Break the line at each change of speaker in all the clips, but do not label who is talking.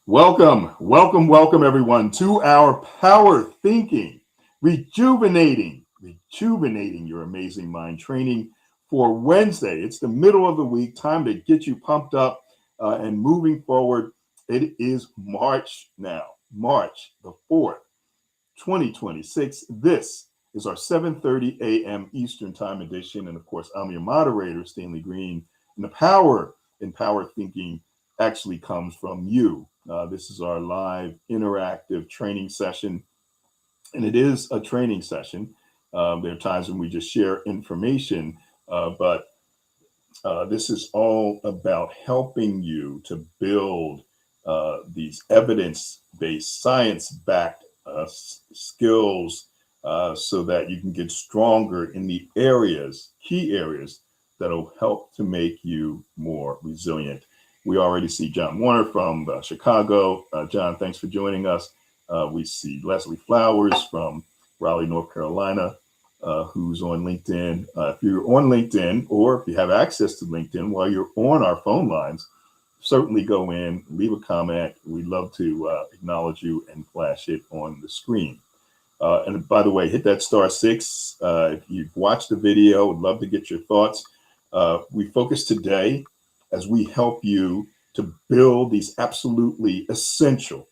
Welcome everyone to our Power Thinking, rejuvenating your amazing mind training for Wednesday. It's the middle of the week, time to get you pumped up and moving forward. It is March now, March the 4th, 2026. This is our 7:30 a.m. Eastern Time edition. And of course, I'm your moderator, Stanley Green. And the power in Power Thinking actually comes from you. This is our live interactive training session, and it is a training session. There are times when we just share information, but this is all about helping you to build these evidence-based, science-backed skills so that you can get stronger in the key areas that'll help to make you more resilient. We already see John Warner from Chicago. John, thanks for joining us. We see Leslie Flowers from Raleigh, North Carolina, who's on LinkedIn. If you're on LinkedIn, or if you have access to LinkedIn while you're on our phone lines, certainly go in, leave a comment. We'd love to acknowledge you and flash it on the screen. And by the way, hit that *6. If you've watched the video, would love to get your thoughts. We focus today as we help you to build these absolutely essential.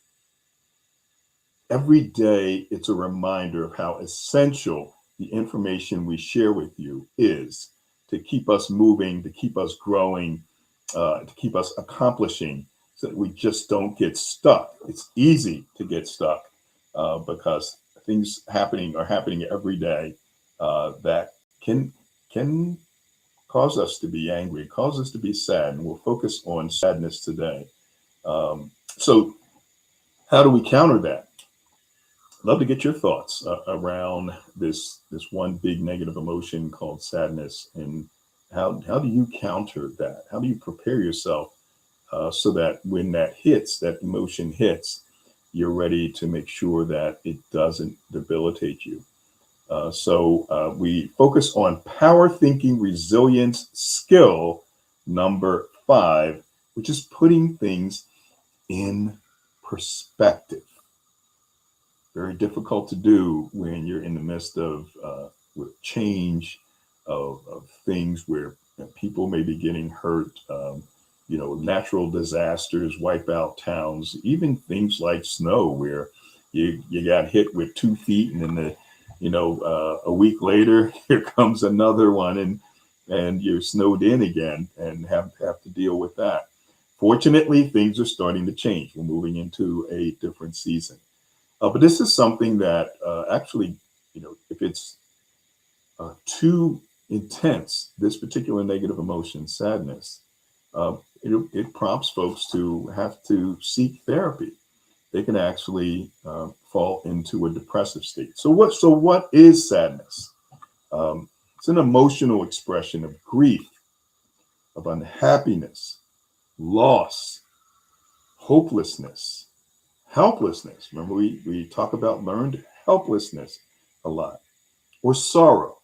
Every day, it's a reminder of how essential the information we share with you is to keep us moving, to keep us growing, to keep us accomplishing, so that we just don't get stuck. It's easy to get stuck because things are happening every day that can cause us to be angry, cause us to be sad, and we'll focus on sadness today. So how do we counter that? I'd love to get your thoughts around this one big negative emotion called sadness, and how do you counter that? How do you prepare yourself so that when that emotion hits, you're ready to make sure that it doesn't debilitate you? So we focus on power thinking resilience skill number 5, which is putting things in perspective. Very difficult to do when you're in the midst of change, of things where people may be getting hurt. Natural disasters wipe out towns, even things like snow, where you got hit with 2 feet, and then a week later, here comes another one, and you're snowed in again and have to deal with that. Fortunately, things are starting to change. We're moving into a different season. But this is something that actually, if it's too intense, this particular negative emotion, sadness, it prompts folks to have to seek therapy. They can actually fall into a depressive state. So what is sadness? It's an emotional expression of grief, of unhappiness, loss, hopelessness, helplessness. Remember, we talk about learned helplessness a lot, or sorrow.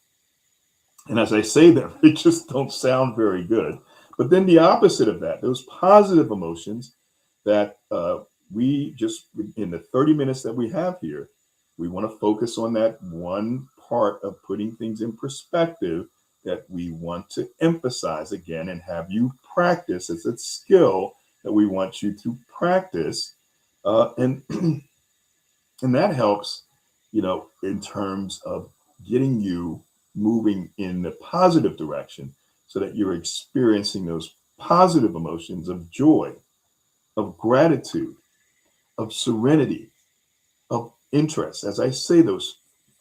And as I say them, they just don't sound very good. But then the opposite of that, those positive emotions that we just, in the 30 minutes that we have here, we want to focus on that one part of putting things in perspective that we want to emphasize again and have you practice. It's a skill that we want you to practice. And that helps, in terms of getting you moving in the positive direction so that you're experiencing those positive emotions of joy, of gratitude, of serenity, of interest. As I say those,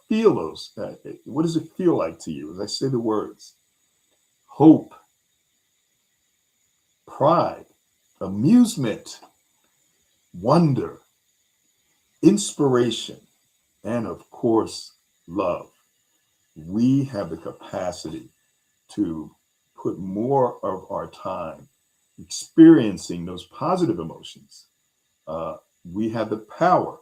feel those. What does it feel like to you as I say the words? Hope, pride, amusement, wonder, inspiration, and of course, love. We have the capacity to put more of our time experiencing those positive emotions. We have the power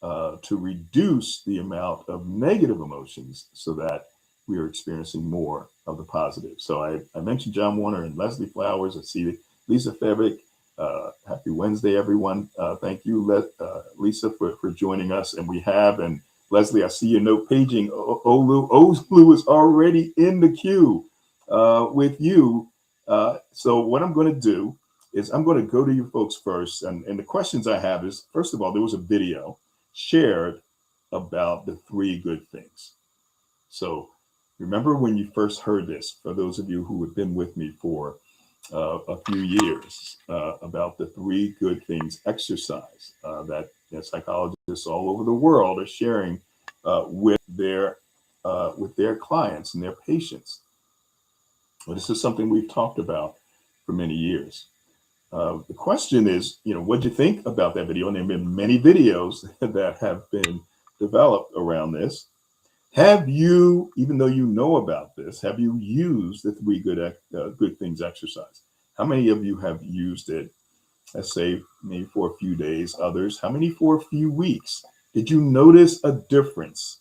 to reduce the amount of negative emotions so that we are experiencing more of the positive. So I mentioned John Warner and Leslie Flowers. I see Lisa Fevick. Happy Wednesday, everyone. Thank you, Lisa, for joining us. And Leslie, I see your note paging. Olu is already in the queue with you. So what I'm going to do is I'm going to go to you folks first. And the questions I have is, first of all, there was a video shared about the 3 good things. So remember when you first heard this, for those of you who have been with me for a few years, about the 3 good things exercise that psychologists all over the world are sharing with their clients and their patients. Well, this is something we've talked about for many years. The question is, what do you think about that video? And there have been many videos that have been developed around this. Have you, even though you know about this, have you used the 3 good things exercise? How many of you have used it? Let's say maybe for a few days. Others, how many for a few weeks? Did you notice a difference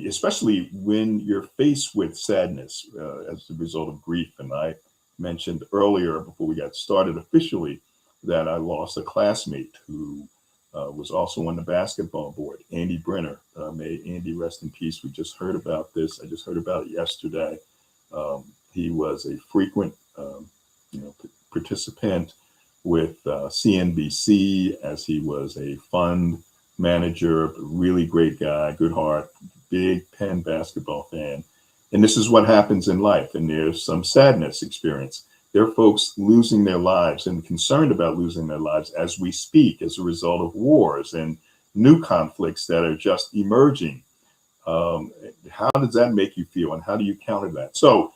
especially when you're faced with sadness as a result of grief? And I mentioned earlier, before we got started officially, that I lost a classmate who was also on the basketball board, Andy Brenner. May Andy rest in peace. We just heard about this. I just heard about it yesterday. He was a frequent, participant with CNBC, as he was a fund manager, really great guy, good heart, big Penn basketball fan. And this is what happens in life. And there's some sadness experience. There are folks losing their lives and concerned about losing their lives as we speak, as a result of wars and new conflicts that are just emerging. How does that make you feel, and how do you counter that? So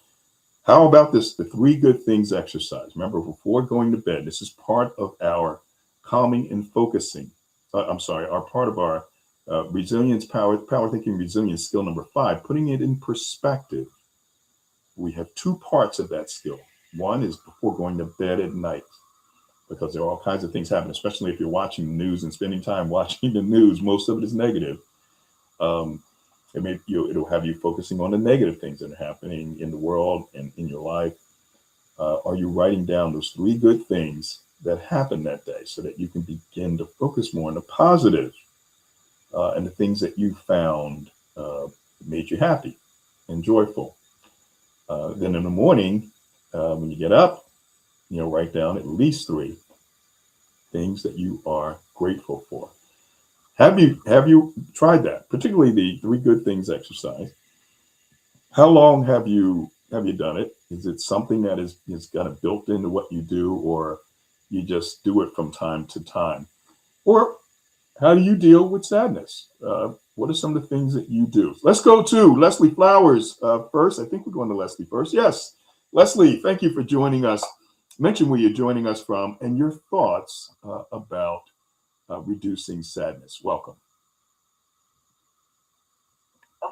how about this, the 3 good things exercise? Remember, before going to bed, this is part of our calming and focusing. Part of our resilience, power thinking resilience skill number 5, putting it in perspective. We have 2 parts of that skill. One is before going to bed at night, because there are all kinds of things happening, especially if you're watching the news and spending time watching the news. Most of it is negative. It'll have you focusing on the negative things that are happening in the world and in your life. Are you writing down those 3 good things that happened that day, so that you can begin to focus more on the positive and the things that you found made you happy and joyful? Then in the morning, when you get up, write down at least 3 things that you are grateful for. Have you tried that? Particularly the 3 good things exercise. How long have you done it? Is it something that is kind of built into what you do, or you just do it from time to time? Or how do you deal with sadness? What are some of the things that you do? Let's go to Leslie Flowers first. I think we're going to Leslie first. Yes, Leslie, thank you for joining us. Mention where you're joining us from and your thoughts about reducing sadness. Welcome.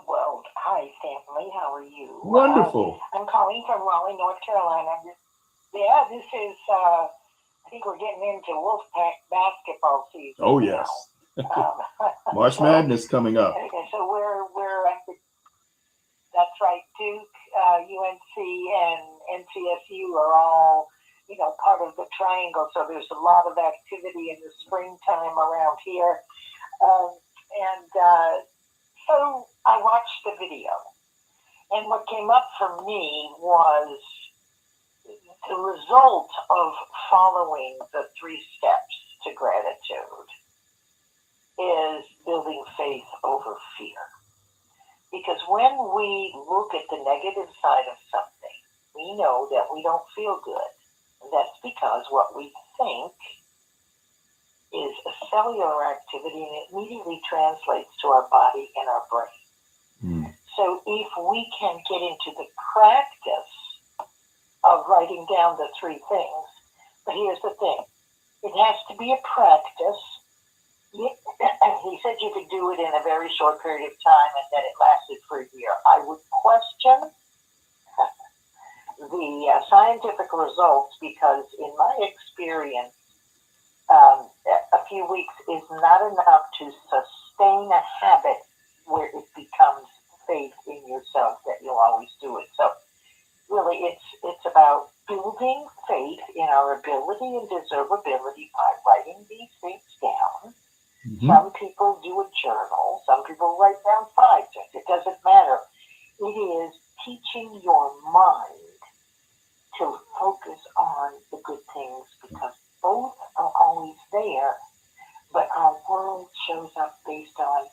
Well, hi, family. How are you?
Wonderful.
I'm calling from Raleigh, North Carolina. This is, I think we're getting into Wolfpack basketball season.
Oh, yes. March Madness coming up.
Okay, so we're that's right. Duke, UNC, and NCSU are all, part of the triangle. So there's a lot of activity in the springtime around here. So I watched the video, and what came up for me was the result of following the 3 steps to gratitude is building faith over fear. Because when we look at the negative side of something, we know that we don't feel good. And that's because what we think is a cellular activity, and it immediately translates to our body and our brain. So if we can get into the practice of writing down the 3 things, but here's the thing, it has to be a practice. He said you could do it in a very short period of time and that it lasted for a year. I would question the scientific results, because in my experience, a few weeks is not enough to sustain a habit where it becomes faith in yourself that you'll always do it. So really, it's about building faith in our ability and deservability by writing these things down.
Mm-hmm.
Some people do a journal. Some people write down 5 things. It doesn't matter. It is teaching your mind to focus on the good things because both are always there, but our world shows up based on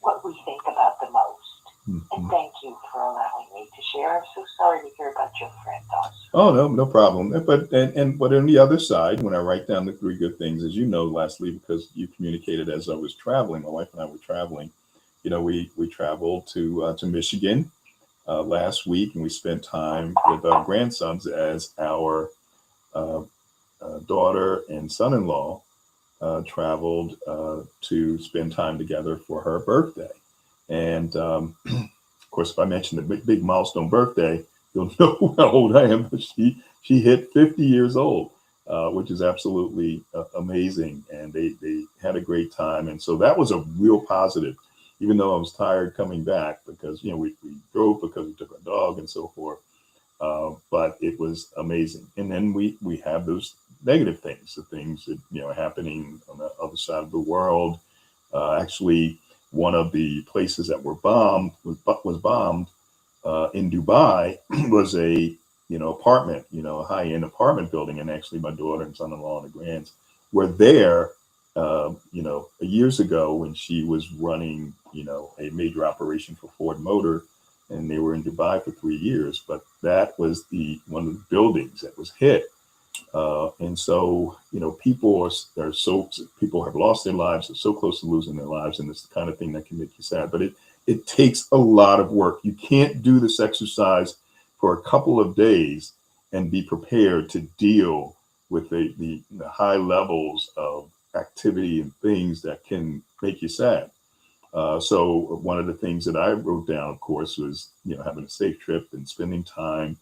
what we think about the most.
Mm-hmm.
And thank you for allowing me to share. I'm so sorry to hear about your friend, also.
Oh, no problem. But on the other side, when I write down the 3 good things, as you know, lastly, because you communicated as I was traveling, my wife and I were traveling. We traveled to Michigan last week, and we spent time with our grandsons as our uh, daughter and son-in-law traveled to spend time together for her birthday. And of course, if I mention the big milestone birthday, you'll know how old I am. But she hit 50 years old, which is absolutely amazing. And they had a great time. And so that was a real positive, even though I was tired coming back because, we drove because we took our dog and so forth. But it was amazing. And then we have those negative things, the things that, are happening on the other side of the world. Actually, one of the places that was bombed in Dubai was a apartment, a high end apartment building, and actually my daughter and son-in-law and the grands were there, years ago when she was running, a major operation for Ford Motor, and they were in Dubai for 3 years. But that was the one of the buildings that was hit. And so, people have lost their lives, they're so close to losing their lives, and it's the kind of thing that can make you sad. But it takes a lot of work. You can't do this exercise for a couple of days and be prepared to deal with the high levels of activity and things that can make you sad. So one of the things that I wrote down, of course, was having a safe trip and spending time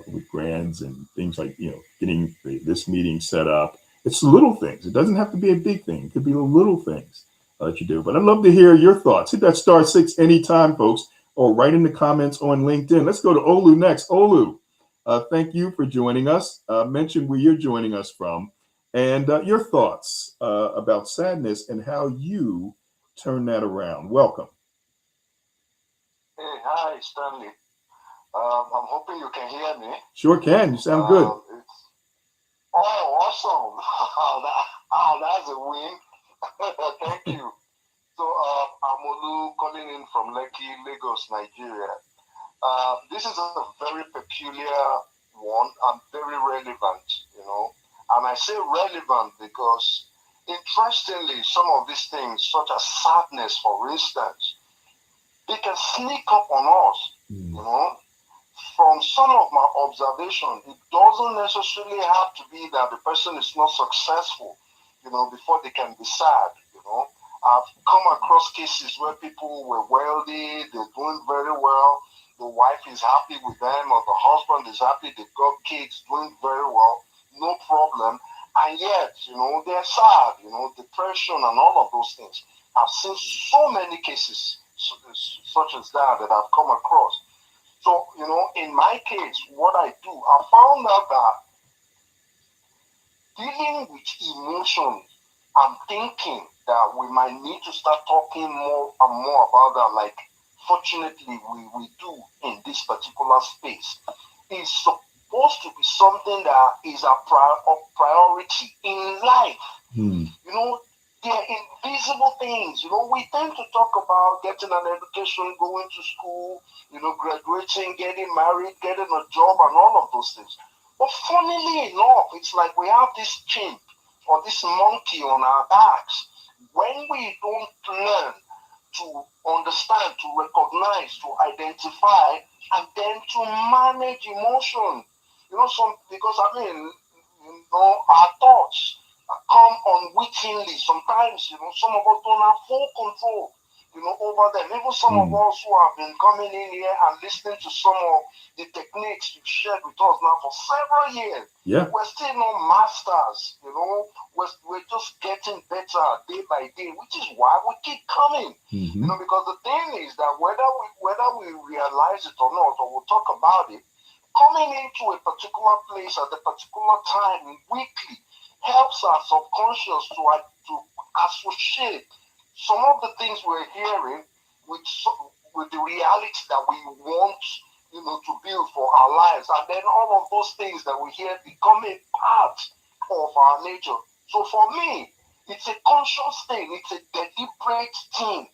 with grands and things like getting this meeting set up. It's little things. It doesn't have to be a big thing. It could be the little things that you do. But I'd love to hear your thoughts. Hit that *6 anytime, folks, or write in the comments on LinkedIn. Let's go to Olu next. Olu, thank you for joining us. Mention where you're joining us from and your thoughts about sadness and how you turn that around. Welcome.
Hey, hi, Stanley. I'm hoping you can hear me.
Sure can. You sound good.
Awesome. That's a win. Thank you. So, I'm Olu calling in from Lekki, Lagos, Nigeria. This is a very peculiar one and very relevant. And I say relevant because, interestingly, some of these things, such as sadness, for instance, they can sneak up on us. From some of my observation, it doesn't necessarily have to be that the person is not successful, before they can be sad. I've come across cases where people were wealthy, they're doing very well, the wife is happy with them, or the husband is happy, they got kids doing very well, no problem, and yet, they're sad, depression and all of those things. I've seen so many cases such as that I've come across. So, in my case, what I do, I found out that dealing with emotions, I'm thinking that we might need to start talking more and more about that. Like, fortunately, we do in this particular space. It's supposed to be something that is a priority in life. They're invisible things. We tend to talk about getting an education, going to school, graduating, getting married, getting a job, and all of those things. But funnily enough, it's like we have this chimp or this monkey on our backs. When we don't learn to understand, to recognize, to identify, and then to manage emotion, because our thoughts come unwittingly. Sometimes, some of us don't have full control, over them. Even some of us who have been coming in here and listening to some of the techniques you've shared with us now for several years.
Yeah.
We're still not masters, we're just getting better day by day, which is why we keep coming. Because the thing is that whether we realize it or not, or we'll talk about it, coming into a particular place at a particular time weekly helps our subconscious to associate some of the things we're hearing with with the reality that we want, to build for our lives, and then all of those things that we hear become a part of our nature. So for me, it's a conscious thing. It's a deliberate thing.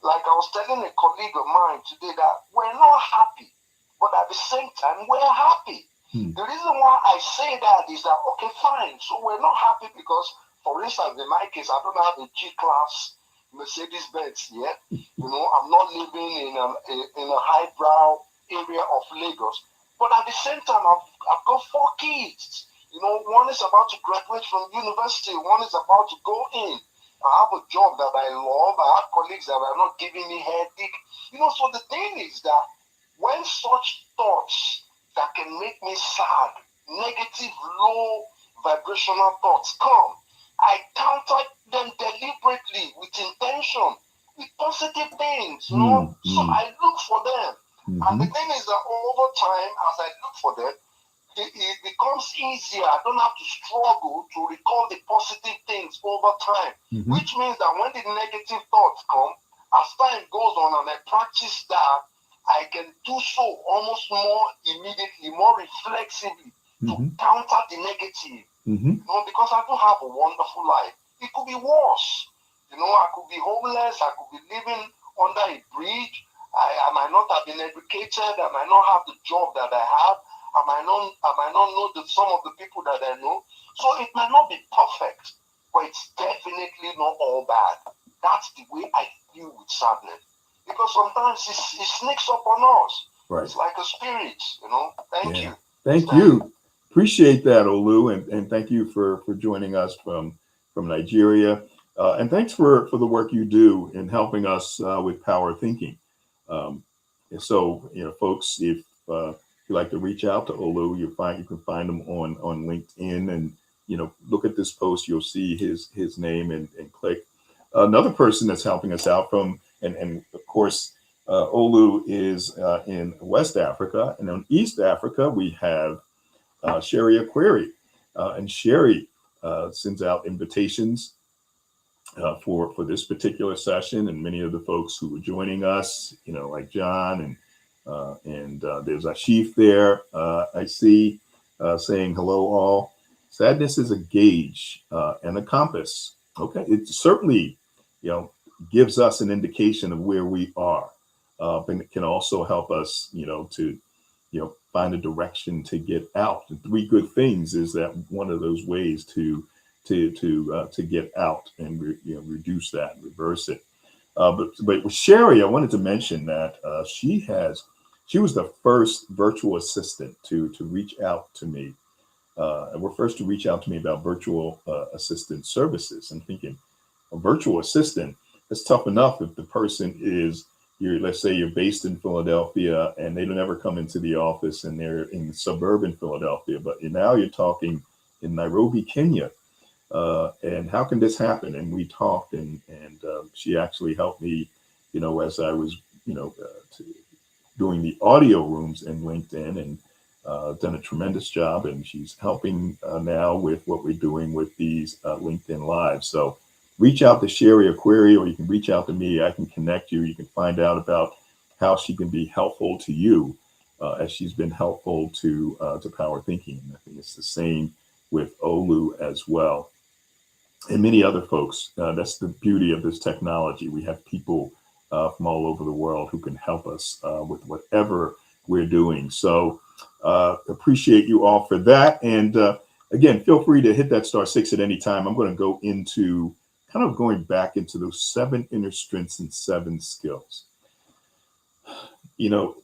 Like I was telling a colleague of mine today that we're not happy, but at the same time we're happy. The reason why I say that is that, okay, fine. So we're not happy because, for instance, in my case, I don't have a G-class Mercedes Benz yet. I'm not living in a highbrow area of Lagos. But at the same time, I've got 4 kids. One is about to graduate from university. One is about to go in. I have a job that I love. I have colleagues that are not giving me headache. So the thing is that when such thoughts that can make me sad, negative, low vibrational thoughts come, I counter them deliberately with intention, with positive things, So I look for them. And the thing is that over time, as I look for them, it becomes easier. I don't have to struggle to recall the positive things over time, which means that when the negative thoughts come, as time goes on and I practice that, I can do so almost more immediately, more reflexively to counter the negative. Because I don't have a wonderful life. It could be worse. I could be homeless. I could be living under a bridge. I might not have been educated. I might not have the job that I have. I might not know some of the people that I know. So it might not be perfect, but it's definitely not all bad. That's the way I deal with sadness. Because sometimes it sneaks up on us. Right. It's like a spirit, Thank you.
Thank you. Appreciate that, Olu, and thank you for joining us from Nigeria. And thanks for the work you do in helping us with power thinking. And so, folks, if you like to reach out to Olu, you can find him on LinkedIn, and look at this post. You'll see his name and click. Another person that's helping us out and of course, Olu is in West Africa, and in East Africa we have Sherry Aquari, and Sherry sends out invitations for this particular session, and many of the folks who are joining us, like John and there's Ashif there. I see saying hello all. Sadness is a gauge and a compass. Okay, it certainly gives us an indication of where we are, but it can also help us to find a direction to get out. And 3 good things is that one of those ways to get out and reduce that, reverse it. But with Sherry, I wanted to mention that she was the first virtual assistant to reach out to me. And were first to reach out to me about virtual assistant services. I'm thinking, a virtual assistant, it's tough enough if the person is, let's say you're based in Philadelphia and they don't ever come into the office and they're in suburban Philadelphia, but now you're talking in Nairobi, Kenya. And how can this happen? And we talked, and she actually helped me, as I was, doing the audio rooms in LinkedIn, and done a tremendous job. And she's helping now with what we're doing with these LinkedIn Lives. So reach out to Sherry Aquari, or you can reach out to me. I can connect you. You can find out about how she can be helpful to you, as she's been helpful to Power Thinking. And I think it's the same with Olu as well, and many other folks. That's the beauty of this technology. We have people from all over the world who can help us with whatever we're doing. So appreciate you all for that. And again, feel free to hit that *6 at any time. I'm going to go into going back into those 7 inner strengths and 7 skills. Too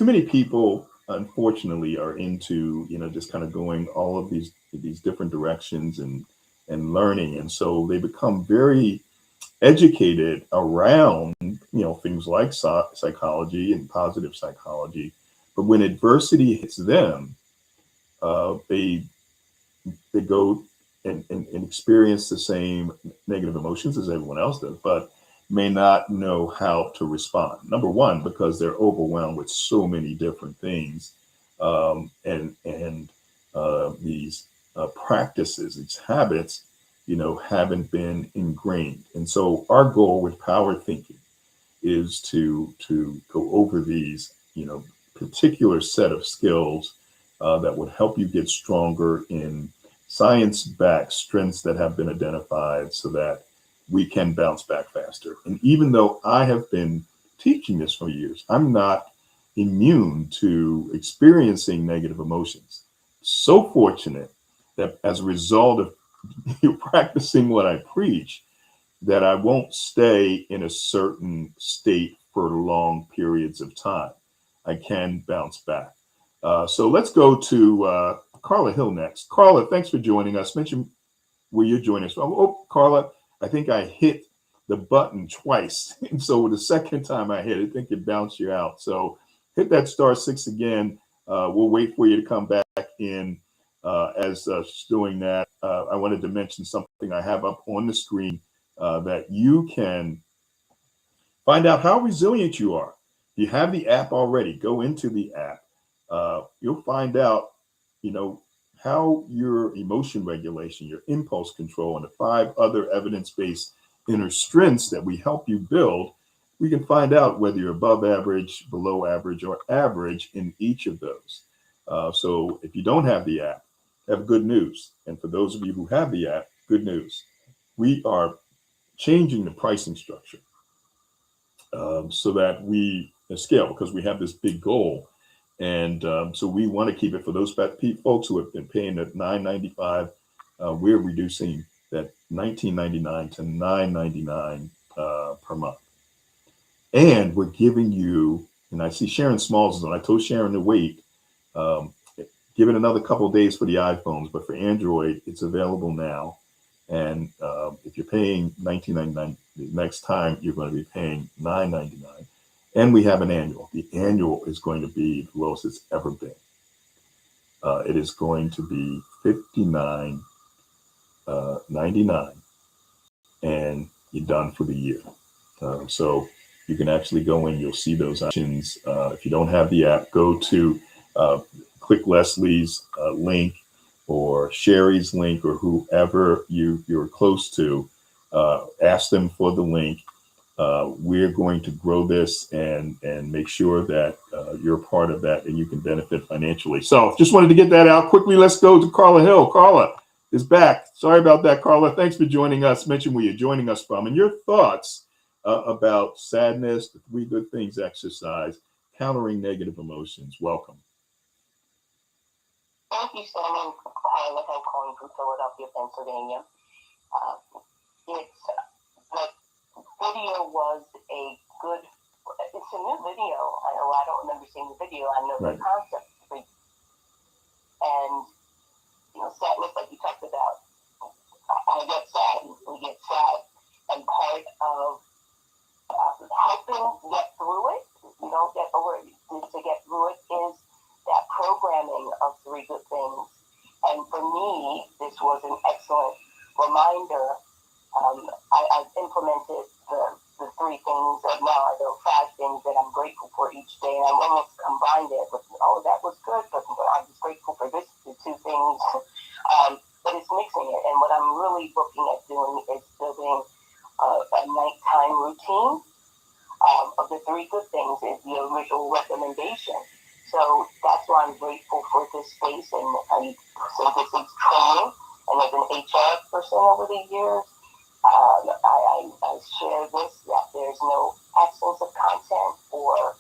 many people, unfortunately, are into, just going all of these different directions and learning. And so they become very educated around, things like psychology and positive psychology. But when adversity hits them, they go and experience the same negative emotions as everyone else does. But may not know how to respond. Number one, because they're overwhelmed with so many different things, and these practices, these habits, haven't been ingrained. And so our goal with power thinking is to go over these, particular set of skills that would help you get stronger in science-backed strengths that have been identified, so that we can bounce back faster. And even though I have been teaching this for years, I'm not immune to experiencing negative emotions. So fortunate that as a result of you practicing what I preach, that I won't stay in a certain state for long periods of time. I can bounce back. So let's go to Carla Hill next. Carla, thanks for joining us. Mention where you're joining us from. Oh, Carla, I think I hit the button twice. And so the second time I hit it, I think it bounced you out. So hit that *6 again. We'll wait for you to come back in. As she's doing that, I wanted to mention something I have up on the screen that you can find out how resilient you are. If you have the app already, go into the app. You'll find out, how your emotion regulation, your impulse control, and the 5 other evidence-based inner strengths that we help you build. We can find out whether you're above average, below average, or average in each of those. So if you don't have the app, have good news. And for those of you who have the app, good news. We are changing the pricing structure so that we scale, because we have this big goal. And so we want to keep it for those folks who have been paying at $9.95. We're reducing that $19.99 to $9.99 per month. And we're giving you, and I see Sharon Smalls is on. I told Sharon to wait. Give it another couple of days for the iPhones, but for Android, it's available now. And if you're paying $19.99, the next time you're going to be paying $9.99. And we have an annual. The annual is going to be the lowest it's ever been. It is going to be $59.99, and you're done for the year. So you can actually go in. You'll see those options. If you don't have the app, go to click Leslie's link or Sherry's link, or whoever you're close to. Ask them for the link. We're going to grow this and make sure that you're a part of that and you can benefit financially. So just wanted to get that out quickly. Let's go to Carla Hill. Carla is back. Sorry about that, Carla. Thanks for joining us. Mention where you're joining us from and your thoughts about sadness, the 3 good things exercise, countering negative emotions. Welcome.
Thank you, Sam. I'm calling from Philadelphia, Pennsylvania. The video was it's a new video. I don't remember seeing the video. I know the concept. And, sadness, like you talked about, I get sad, we get sad. And part of helping get through it, you don't get over it, to get through it is that programming of 3 good things. And for me, this was an excellent reminder. I've implemented the 3 things, and now I know 5 things that I'm grateful for each day, and I almost combined it with, that was good, but I'm just grateful for the 2 things. But it's mixing it, and what I'm really looking at doing is building a nighttime routine of the 3 good things is the original recommendation. So that's why I'm grateful for this space, and I say this is training, and as an HR person over the years, I share this, that there's no absence of content or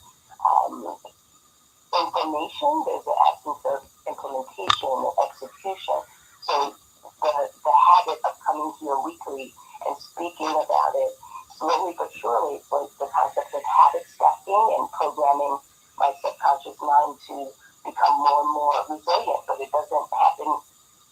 information, there's an absence of implementation and execution. So the habit of coming here weekly and speaking about it, slowly but surely, it's like the concept of habit stacking and programming my subconscious mind to become more and more resilient, but it doesn't happen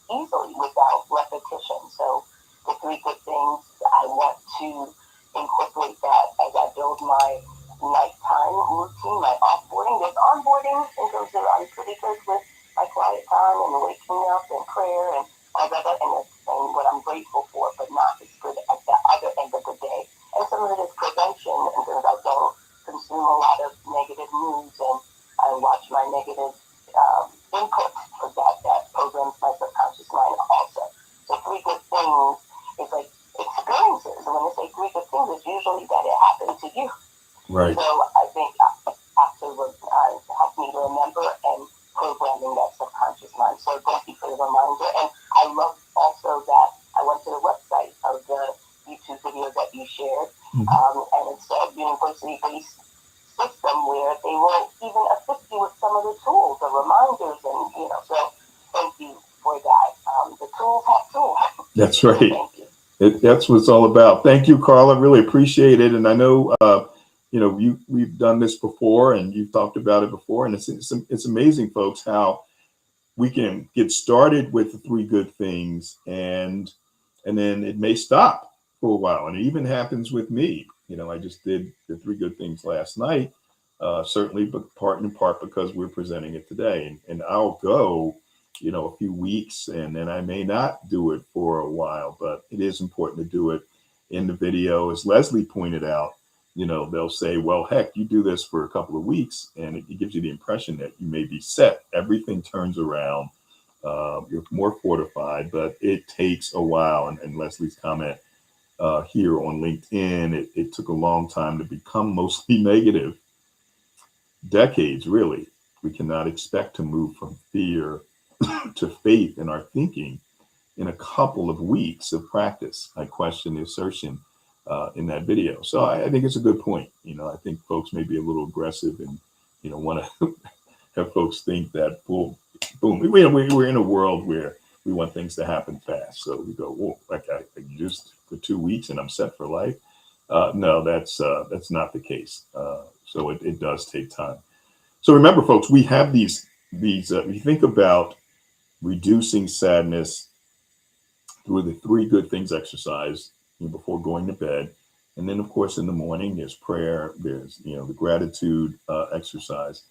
easily without repetition. So the 3 good things, I want to incorporate that as I build my nighttime routine, my offboarding. There's onboarding, and those that I'm pretty good with my quiet time and waking up and prayer and all that, and what I'm grateful for, but not as good at the other end of the day. And some of it is things is like experiences. And when they say three good things, it's usually that it happened to you.
Right.
So I think after helped me to remember and programming that subconscious mind. So thank you for the reminder. And I love also that I went to the website of the YouTube video that you shared, and it's a university-based system where they will even assist you with some of the tools, the reminders, and so thank you for that. The tools have tools.
That's right.
Thank you.
That's what it's all about. Thank you, Carla. Really appreciate it. And I know, we've done this before, and you've talked about it before, and it's amazing, folks, how we can get started with the three good things, and then it may stop for a while. And it even happens with me. I just did the three good things last night, certainly, but in part because we're presenting it today. And I'll go, a few weeks, and then I may not do it for a while, but it is important to do it in the video. As Leslie pointed out, they'll say, well, heck, you do this for a couple of weeks, and it gives you the impression that you may be set. Everything turns around. You're more fortified, but it takes a while. And Leslie's comment here on LinkedIn, it took a long time to become mostly negative. Decades, really. We cannot expect to move from fear to faith in our thinking in a couple of weeks of practice. I question the assertion in that video. So I think it's a good point. I think folks may be a little aggressive and, want to have folks think that, boom, we're in a world where we want things to happen fast. So we go, whoa, like I just for 2 weeks and I'm set for life. No, that's not the case. So it does take time. So remember, folks, we have these you think about reducing sadness through the three good things exercise before going to bed. And then, of course, in the morning, there's prayer, there's, the gratitude exercise.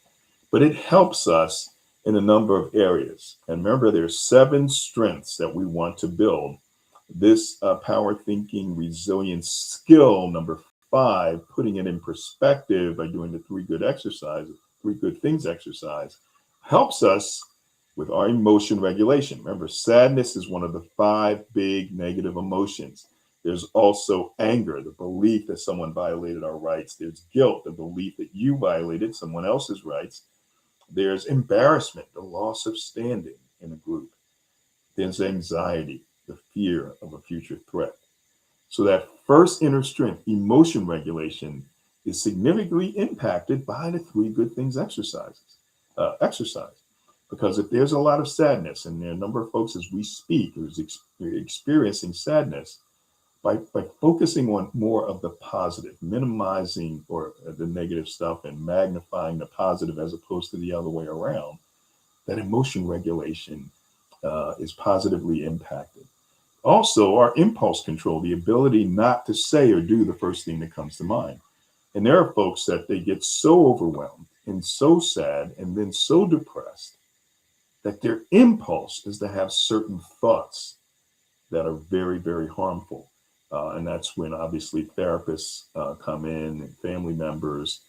But it helps us in a number of areas. And remember, there's 7 strengths that we want to build. This power thinking resilience skill, number 5, putting it in perspective by doing the three good things exercise, helps us with our emotion regulation. Remember, sadness is one of the 5 big negative emotions. There's also anger, the belief that someone violated our rights. There's guilt, the belief that you violated someone else's rights. There's embarrassment, the loss of standing in a group. There's anxiety, the fear of a future threat. So that first inner strength, emotion regulation, is significantly impacted by the three good things exercise. Because if there's a lot of sadness, and there are a number of folks as we speak who's experiencing sadness, by focusing on more of the positive, minimizing or the negative stuff and magnifying the positive as opposed to the other way around, that emotion regulation is positively impacted. Also, our impulse control, the ability not to say or do the first thing that comes to mind. And there are folks that they get so overwhelmed and so sad and then so depressed that their impulse is to have certain thoughts that are very, very harmful. And that's when obviously therapists come in and family members.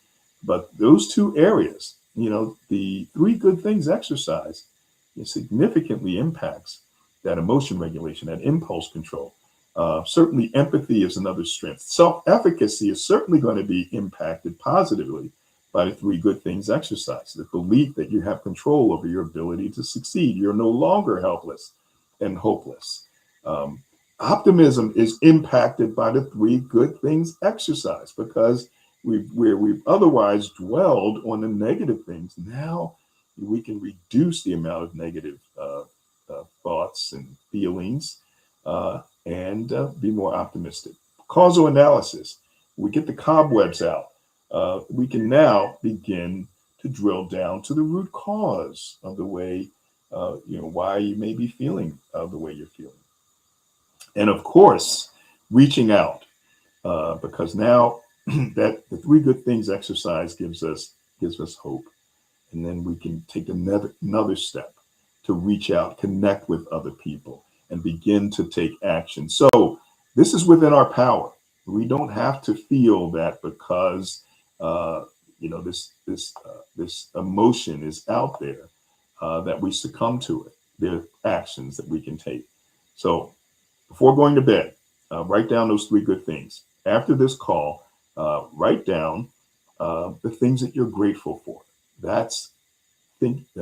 But those 2 areas, the three good things exercise, it significantly impacts that emotion regulation, that impulse control. Certainly empathy is another strength. Self-efficacy is certainly going to be impacted positively by the three good things exercise. The belief that you have control over your ability to succeed. You're no longer helpless and hopeless. Optimism is impacted by the three good things exercise, because where we've otherwise dwelled on the negative things, now we can reduce the amount of negative thoughts and feelings and be more optimistic. Causal analysis. We get the cobwebs out. We can now begin to drill down to the root cause of the way, why you may be feeling the way you're feeling. And of course, reaching out, because now that the three good things exercise gives us hope. And then we can take another step to reach out, connect with other people, and begin to take action. So this is within our power. We don't have to feel that because this emotion is out there that we succumb to it. There are actions that we can take. So before going to bed, write down those 3 good things. After this call, write down the things that you're grateful for. That's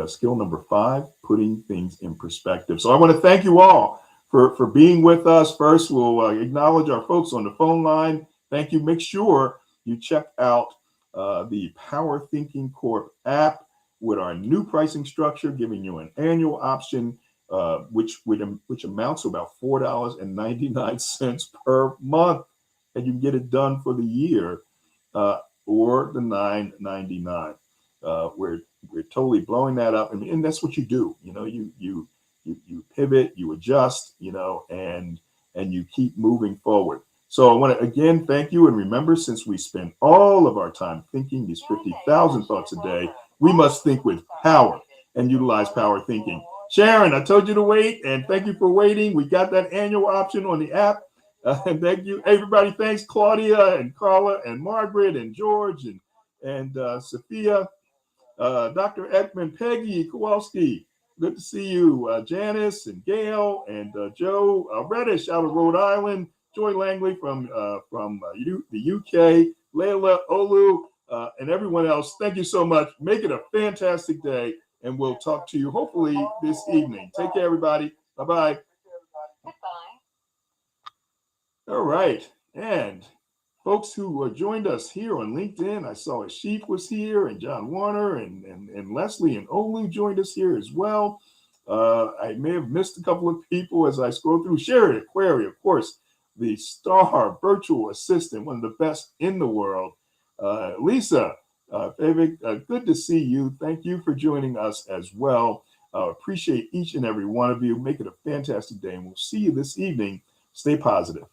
skill number 5, putting things in perspective. So I want to thank you all for being with us. First, we'll acknowledge our folks on the phone line. Thank you. Make sure you check out the PowerThinking Corp app with our new pricing structure, giving you an annual option, which amounts to about $4.99 per month, and you can get it done for the year, or the $9.99. We're totally blowing that up, and that's what you do. You pivot, you adjust, and you keep moving forward. So I want to again thank you, and remember, since we spend all of our time thinking these 50,000 thoughts a day, we must think with power and utilize power thinking. Sharon, I told you to wait, and thank you for waiting. We got that annual option on the app. And thank you, everybody. Thanks, Claudia and Carla and Margaret and George and Sophia, Dr. Ekman, Peggy Kowalski. Good to see you, Janice and Gail and Joe Reddish out of Rhode Island, Joy Langley from the UK, Layla Olu, and everyone else. Thank you so much. Make it a fantastic day, and we'll talk to you hopefully this evening. Take care, everybody. Bye-bye. All right. And folks who joined us here on LinkedIn, I saw Ashif was here, and John Warner and Leslie and Olu joined us here as well. I may have missed a couple of people as I scroll through. Sherry Aquari, of course, the star virtual assistant, one of the best in the world. Lisa, good to see you. Thank you for joining us as well. Appreciate each and every one of you. Make it a fantastic day, and we'll see you this evening. Stay positive.